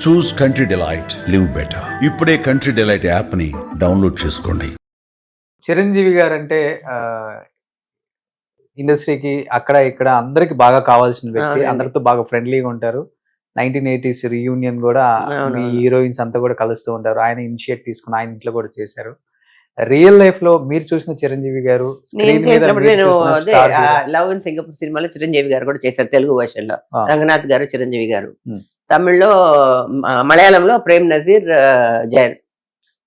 చూస్ country delight, live better. ఇప్పుడే country delight app ని download చేసుకోండి. చిరంజీవి గారు అంటే ఇండస్ట్రీకి అక్కడ ఇక్కడ అందరికి బాగా కావాల్సిన వ్యక్తి. అందరితో బాగా ఫ్రెండ్లీగా ఉంటారు. 1980s రీయూనియన్ కూడా మీ హీరోయిన్స్ అంతా కూడా కలుస్తూ ఉంటారు. ఆయన ఇనిషియేట్ తీసుకుని ఆయన ఇంట్లో కూడా చేశారు. రియల్ లైఫ్ లో మీరు చూసిన చిరంజీవి గారు, లవ్ ఇన్ సింగపూర్ సినిమాలో చిరంజీవి గారు కూడా చేశారు తెలుగు భాషలో. రంగనాథ్ గారు, చిరంజీవి గారు. తమిళ్లో, మలయాళంలో ప్రేమ్ నజీర్, జైన్.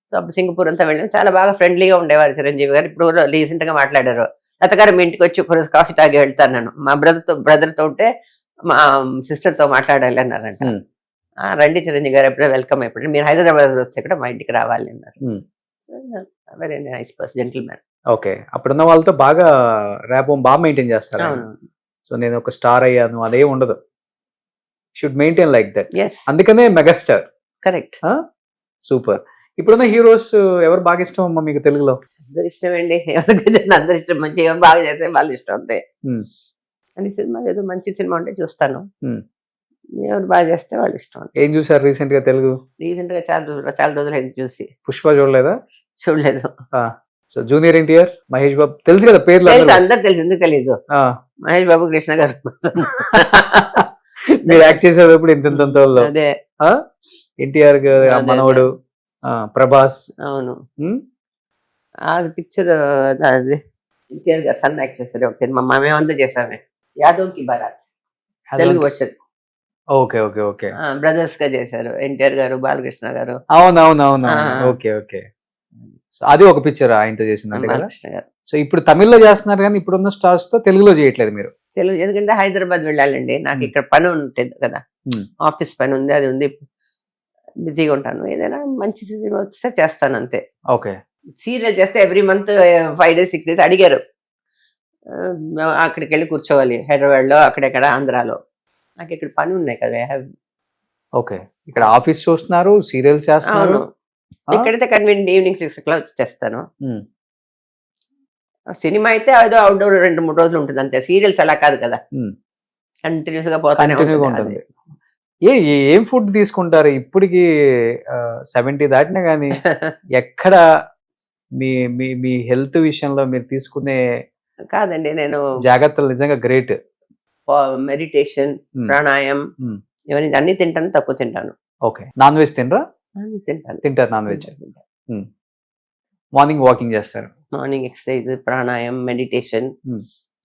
సో అప్పుడు సింగపూర్ అంతా వెళ్ళాం. చాలా బాగా ఫ్రెండ్లీగా ఉండేవారు చిరంజీవి గారు. ఇప్పుడు రీసెంట్ గా మాట్లాడారు, లత గారు మీ ఇంటికి వచ్చి ఒకరోజు కాఫీ తాగి వెళ్తాను నేను, మా బ్రదర్తో ఉంటే మా సిస్టర్తో మాట్లాడాలి అన్నారంట. రండి చిరంజీవి గారు, ఎప్పుడో వెల్కమ్. ఎప్పుడు మీరు హైదరాబాద్ వస్తే కూడా మా ఇంటికి రావాలి అన్నారు. Very nice person, gentlemen. Okay, అప్పుడున్న వాళ్ళతో బాగా ర్యాప్ బాగా మెయింటైన్ చేస్తారు. సో నేను ఒక స్టార్ అయ్యాను అదే ఉండదు. Should maintain like that. అందుకనే మెగాస్టార్. కరెక్ట్. సూపర్. ఇప్పుడున్న హీరోస్ ఎవరు బాగా ఇష్టం అమ్మా మీకు తెలుగులో? అందరు ఇష్టమండి, ఎవరికైతే అందరు ఇష్టం. మంచి ఎవరు బాగా చేస్తే వాళ్ళు ఇష్టం అంతే. అన్ని సినిమా ఏదో మంచి సినిమా ఉంటే చూస్తాను, ఎవరు బాగా చేస్తే వాళ్ళు ఇష్టం. ఏం చూసారు రీసెంట్ గా తెలుగు? రీసెంట్ గా చాలా రోజులు అయింది చూసి. పుష్ప చూడలేదా? చూడలేదు. సో జూనియర్ ఎన్టీఆర్, మహేష్ బాబు తెలుసు కదా పేర్లు? అందరు తెలుసు, ఎందుకు తెలీదు. మహేష్ బాబు, కృష్ణ గారు. మీరు యాక్ట్ చేసేటప్పుడు ఇంత అదే ఎన్టీఆర్ మనవడు, ప్రభాస్. అవును, ఆ పిక్చర్ ఎన్టీఆర్ గారు సన్ యాక్ట్ చేస్తారు ఒక సినిమా, మేమంతా చేసామే. యాదవ్ కి baraat Telugu version. Okay okay okay. Brothers గా చేశారు ఎన్టీఆర్ గారు, బాలకృష్ణ గారు. అవునవునవును. Okay okay. సో అది ఒక పిక్చర్ ఆయనతో చేసింది బాలకృష్ణ గారు. సో ఇప్పుడు తమిళ్లో చేస్తున్నారు కానీ ఇప్పుడున్న స్టార్స్ తో తెలుగులో చేయట్లేదు మీరు? తెలుగు ఎందుకంటే హైదరాబాద్ వెళ్ళాలండి, నాకు ఇక్కడ పని ఉంటుంది కదా, ఆఫీస్ పని ఉంది, అది ఉంది, బిజీగా ఉంటాను. ఏదైనా మంచి సినిమా వస్తే చేస్తాను అంతే. ఓకే. సీరియల్ చేస్తే ఎవ్రీ మంత్ 5 days 6 days అడిగారు, అక్కడికి వెళ్ళి కూర్చోవాలి హైదరాబాద్ లో, అక్కడెక్కడ ఆంధ్రాలో. నాకు ఇక్కడ పని ఉన్నాయి కదా. ఓకే, ఇక్కడ ఆఫీస్ చూస్తున్నారు, సీరియల్స్ చేస్తున్నారు. ఇక్కడైతే కన్వీనియంట్ ఈవినింగ్ 6 o'clock చేస్తాను. సినిమా అయితే అదో అవుట్డోర్ 2-3 రోజులు ఉంటుంది అంతే. సీరియల్స్ అలా కాదు కదా, కంటిన్యూస్ గా పోతానే ఉంటుంది. ఏం ఫుడ్ తీసుకుంటారు ఇప్పటికి? 70 దాటినా కానీ ఎక్కడ మీ హెల్త్ విషయంలో మీరు తీసుకునే కాదండి, నేను జాగ్రత్తలు నిజంగా గ్రేట్. మెడిటేషన్, ప్రాణాయామం, ఇవన్నీ అన్ని తింటాను, తక్కువ తింటాను. ఓకే. నాన్ వెజ్ తినరా? తింటారు నాన్ వెజ్. మార్నింగ్ వాకింగ్ చేస్తారు? మార్నింగ్ ఎక్సర్సైజ్, ప్రాణాయామం, మెడిటేషన్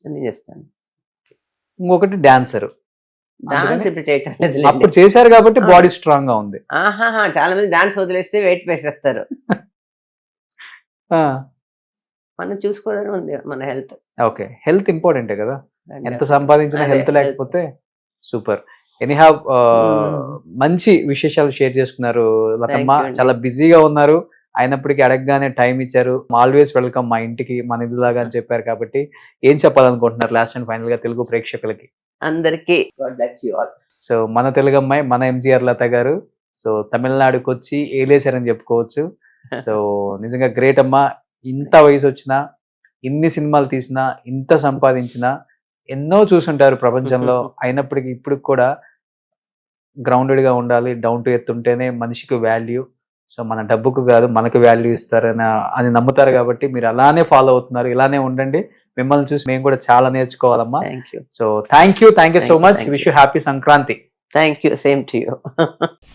అన్ని చేస్తాను. ఇంకొకటి డాన్సర్. డాన్స్ ఇప్పుడు చేయటం లేదు, అప్పుడు చేశారు కాబట్టి బాడీ స్ట్రాంగ్ గా ఉంది. చాలా మంది డాన్స్ వదిలేస్తే వెయిట్ వేసేస్తారు. మనం చూసుకోవాలని ఉంది మన హెల్త్. ఓకే, హెల్త్ ఇంపార్టెంటే కదా, ఎంత సంపాదించినా హెల్త్ లేకపోతే. సూపర్. ఎనీహౌ మంచి విశేషాలు షేర్ చేసుకున్నారు లతమ్మ. చాలా బిజీగా ఉన్నారు, అయినప్పటికీ అడగగానే టైం ఇచ్చారు. ఆల్వేస్ వెల్కమ్ మా ఇంటికి, మన ఇల్లులాగా అని చెప్పారు. కాబట్టి ఏం చెప్పాలనుకుంటున్నారు లాస్ట్ అండ్ ఫైనల్ గా తెలుగు ప్రేక్షకులకి? అందరికీ God bless you all. So మన తెలుగు అమ్మాయి, మన ఎంజీఆర్ లత గారు సో తమిళనాడుకి వచ్చి ఏలేశారని చెప్పుకోవచ్చు. సో నిజంగా గ్రేట్ అమ్మా. ఇంత వయసు వచ్చినా, ఇన్ని సినిమాలు తీసినా, ఇంత సంపాదించినా, ఎన్నో చూసుంటారు ప్రపంచంలో. అయినప్పటికీ ఇప్పుడు కూడా గ్రౌండెడ్ గా ఉండాలి, డౌన్ టు ఎర్త్ ఉంటేనే మనిషికి వాల్యూ. సో మన డబ్బుకు కాదు, మనకు వాల్యూ ఇస్తారని అని నమ్ముతారు. కాబట్టి మీరు అలానే ఫాలో అవుతున్నారు, ఇలానే ఉండండి. మిమ్మల్ని చూసి మేము కూడా చాలా నేర్చుకోవాలమ్మా. So thank you so much. Wish you happy Sankranti. Thank you, same to you.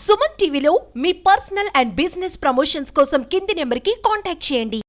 Suman టీవీలో మీ పర్సనల్ అండ్ బిజినెస్ ప్రమోషన్స్ కోసం కింది నెంబర్కి కాంటాక్ట్ చేయండి.